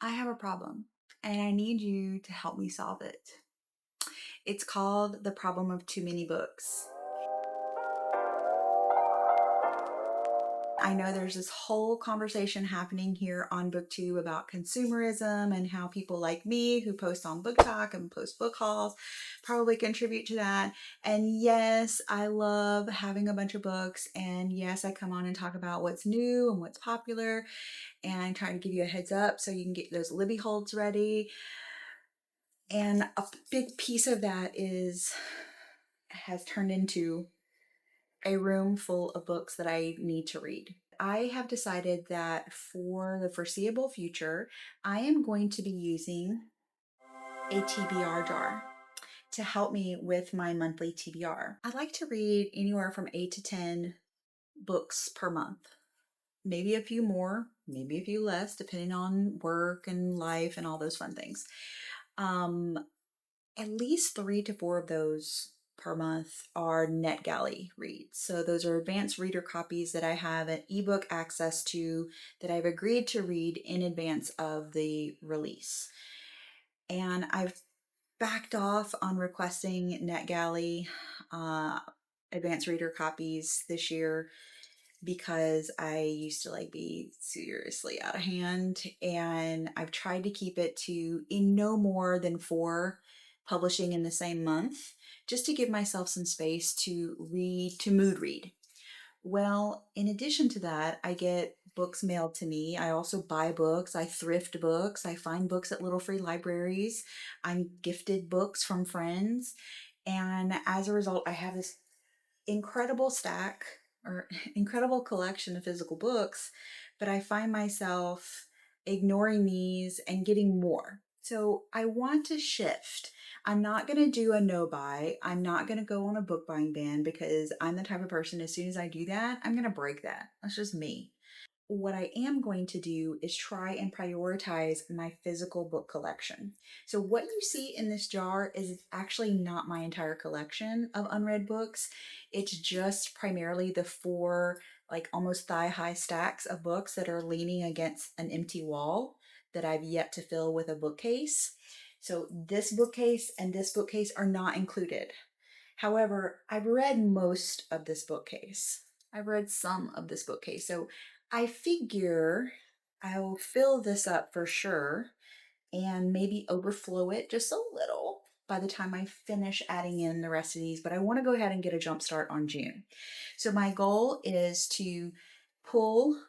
I have a problem and I need you to help me solve it. It's called the problem of too many books. I know there's this whole conversation happening here on BookTube about consumerism and how people like me who post on Book Talk and post book hauls probably contribute to that. And yes, I love having a bunch of books. And yes, I come on and talk about what's new and what's popular and try to give you a heads up so you can get those Libby holds ready. And a big piece of that has turned into a room full of books that I need to read. I have decided that for the foreseeable future, I am going to be using a TBR jar to help me with my monthly TBR. I like to read anywhere from 8 to 10 books per month. Maybe a few more, maybe a few less, depending on work and life and all those fun things. At least 3 to 4 of those per month are NetGalley reads. So those are advanced reader copies that I have an ebook access to that I've agreed to read in advance of the release. And I've backed off on requesting NetGalley advanced reader copies this year because I used to be seriously out of hand, and I've tried to keep it to in no more than 4 publishing in the same month, just to give myself some space to mood read. Well, in addition to that, I get books mailed to me. I also buy books, I thrift books, I find books at little free libraries, I'm gifted books from friends, and as a result, I have this incredible stack or incredible collection of physical books, but I find myself ignoring these and getting more. So I want to shift. I'm not going to do a no buy. I'm not going to go on a book buying ban because I'm the type of person, as soon as I do that, I'm going to break that. That's just me. What I am going to do is try and prioritize my physical book collection. So what you see in this jar is actually not my entire collection of unread books. It's just primarily the 4 almost thigh-high stacks of books that are leaning against an empty wall that I've yet to fill with a bookcase. So this bookcase and this bookcase are not included. However, I've read most of this bookcase. I've read some of this bookcase. So I figure I'll fill this up for sure and maybe overflow it just a little by the time I finish adding in the rest of these, but I want to go ahead and get a jump start on June. So my goal is to pull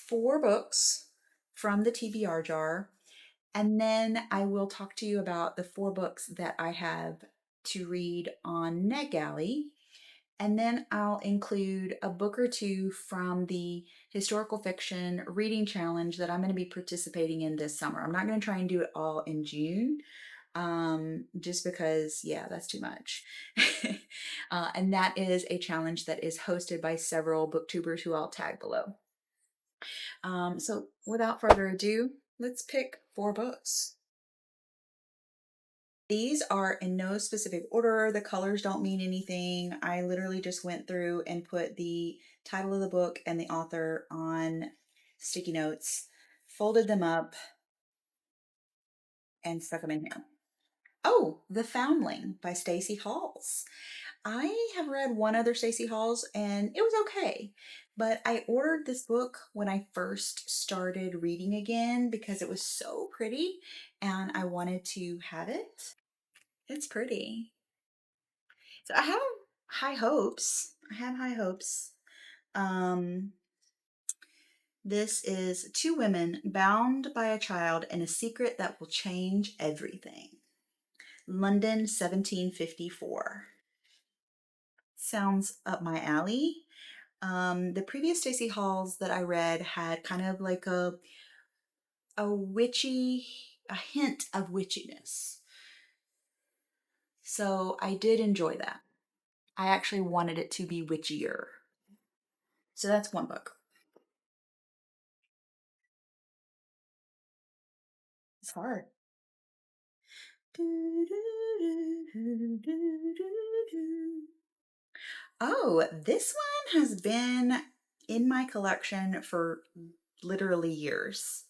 4 books from the TBR jar, and then I will talk to you about the 4 books that I have to read on NetGalley. And then I'll include a book or 2 from the historical fiction reading challenge that I'm going to be participating in this summer. I'm not going to try and do it all in June, just because, yeah, that's too much. And that is a challenge that is hosted by several booktubers who I'll tag below. So without further ado, let's pick 4 books. These are in no specific order. The colors don't mean anything. I literally just went through and put the title of the book and the author on sticky notes, folded them up, and stuck them in here. Oh, The Foundling by Stacey Halls. I have read one other Stacey Halls and it was okay, but I ordered this book when I first started reading again because it was so pretty and I wanted to have it. It's pretty. So I have high hopes. I have high hopes. Um, this is 2 women bound by a child in a secret that will change everything. London, 1754. Sounds up my alley. The previous Stacey Halls that I read had kind of like a hint of witchiness. So I did enjoy that. I actually wanted it to be witchier. So that's one book. It's hard. Oh, this one has been in my collection for literally years.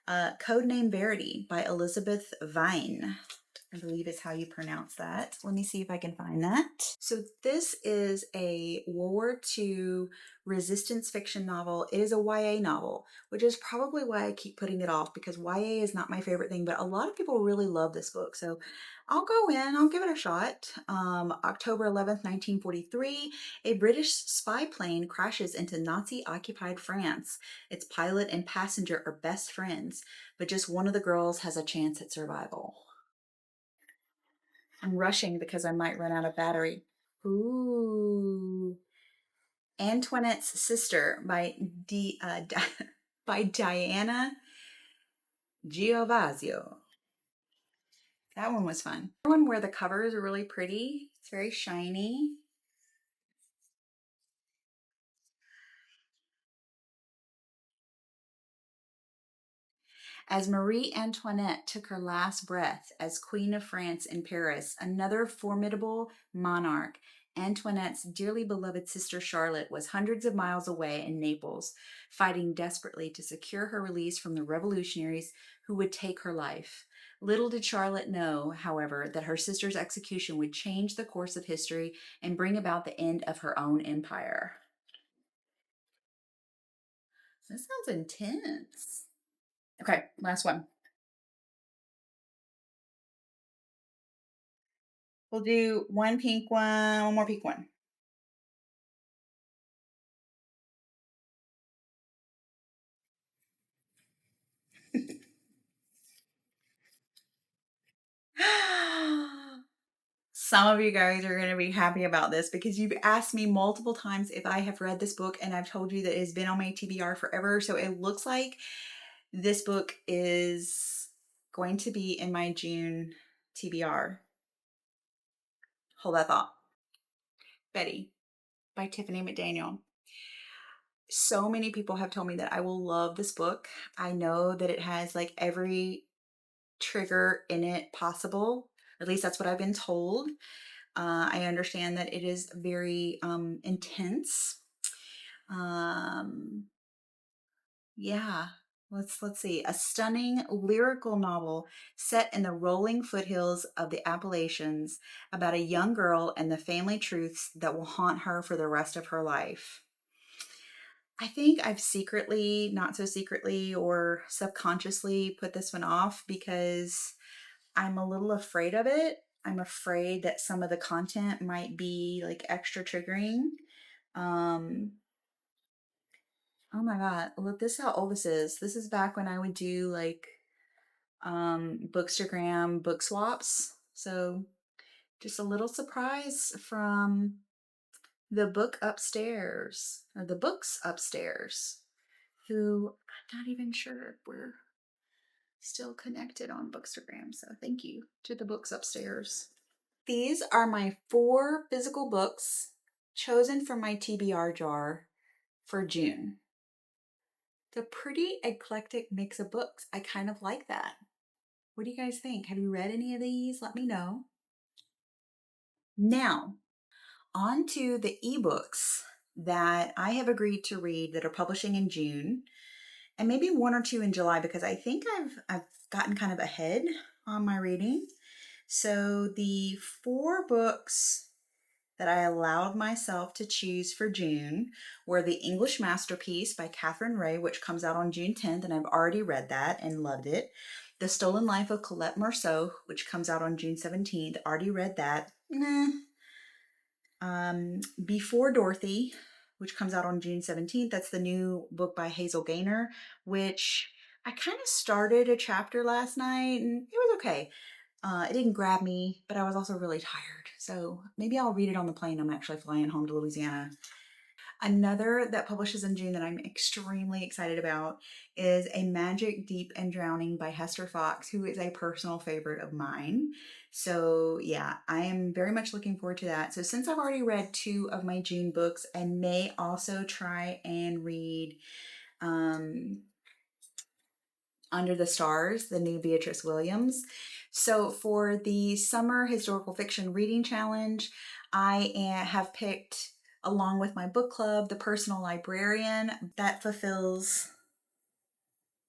Codename Verity by Elizabeth Vine. I believe is how you pronounce that. Let me see if I can find that. So this is a World War II resistance fiction novel. It is a YA novel, which is probably why I keep putting it off, because YA is not my favorite thing, but a lot of people really love this book. So I'll go in, I'll give it a shot. October 11th, 1943, a British spy plane crashes into Nazi-occupied France. Its pilot and passenger are best friends, but just one of the girls has a chance at survival. I'm rushing because I might run out of battery. Ooh. Antoinette's Sister by by Diana Giovazio. That one was fun. One where the covers are really pretty. It's very shiny. As Marie Antoinette took her last breath as Queen of France in Paris, another formidable monarch, Antoinette's dearly beloved sister Charlotte, was hundreds of miles away in Naples, fighting desperately to secure her release from the revolutionaries who would take her life. Little did Charlotte know, however, that her sister's execution would change the course of history and bring about the end of her own empire. That sounds intense. Okay, last one. We'll do one more pink one. Some of you guys are going to be happy about this because you've asked me multiple times if I have read this book, and I've told you that it's been on my TBR forever. So it looks like this book is going to be in my June TBR. Hold that thought. Betty by Tiffany McDaniel. So many people have told me that I will love this book. I know that it has like every trigger in it possible. At least that's what I've been told. I understand that it is very intense. Um, yeah, let's see. A stunning lyrical novel set in the rolling foothills of the Appalachians about a young girl and the family truths that will haunt her for the rest of her life. I think I've secretly, not so secretly or subconsciously put this one off because I'm a little afraid of it. I'm afraid that some of the content might be like extra triggering. Um, oh my God, look, this is how old this is. This is back when I would do like Bookstagram book swaps. So just a little surprise from the book upstairs, or the books upstairs, who I'm not even sure if we're still connected on Bookstagram. So thank you to the books upstairs. These are my 4 physical books chosen from my TBR jar for June. It's a pretty eclectic mix of books. I kind of like that. What do you guys think? Have you read any of these? Let me know. Now, on to the ebooks that I have agreed to read that are publishing in June, and maybe 1 or 2 in July, because I think I've gotten kind of ahead on my reading. So the 4 books that I allowed myself to choose for June were The English Masterpiece by Catherine Ray, which comes out on June 10th, and I've already read that and loved it. The Stolen Life of Colette Marceau, which comes out on June 17th, already read that. Nah. Before Dorothy, which comes out on June 17th, that's the new book by Hazel Gaynor, which I kind of started a chapter last night and it was okay. It didn't grab me, but I was also really tired. So maybe I'll read it on the plane. I'm actually flying home to Louisiana. Another that publishes in June that I'm extremely excited about is A Magic Deep and Drowning by Hester Fox, who is a personal favorite of mine. So yeah, I am very much looking forward to that. So since I've already read 2 of my June books, I may also try and read Under the Stars, the new Beatrice Williams. So for the Summer Historical Fiction Reading Challenge, I have picked, along with my book club, The Personal Librarian. That fulfills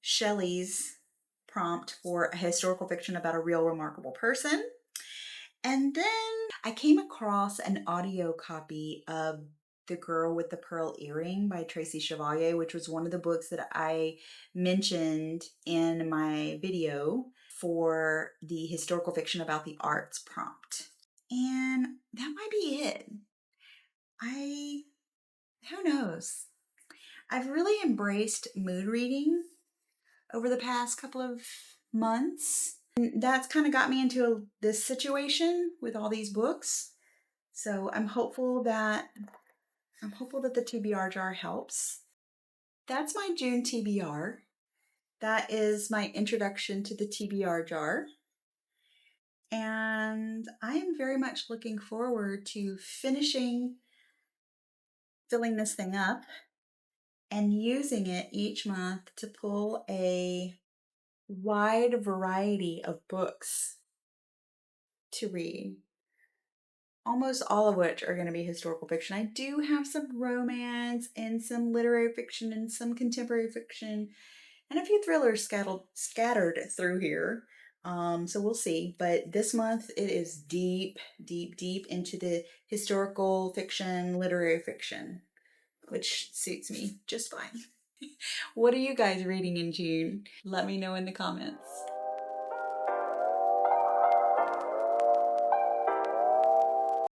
Shelley's prompt for a historical fiction about a real remarkable person. And then I came across an audio copy of The Girl with the Pearl Earring by Tracy Chevalier, which was one of the books that I mentioned in my video for the historical fiction about the arts prompt. And that might be it. Who knows? I've really embraced mood reading over the past couple of months. And that's kind of got me into this situation with all these books. So I'm hopeful that the TBR jar helps. That's my June TBR. That is my introduction to the TBR jar. And I am very much looking forward to finishing filling this thing up and using it each month to pull a wide variety of books to read. Almost all of which are going to be historical fiction. I do have some romance and some literary fiction and some contemporary fiction and a few thrillers scattered through here. So we'll see. But this month it is deep, deep, deep into the historical fiction, literary fiction, which suits me just fine. What are you guys reading in June? Let me know in the comments.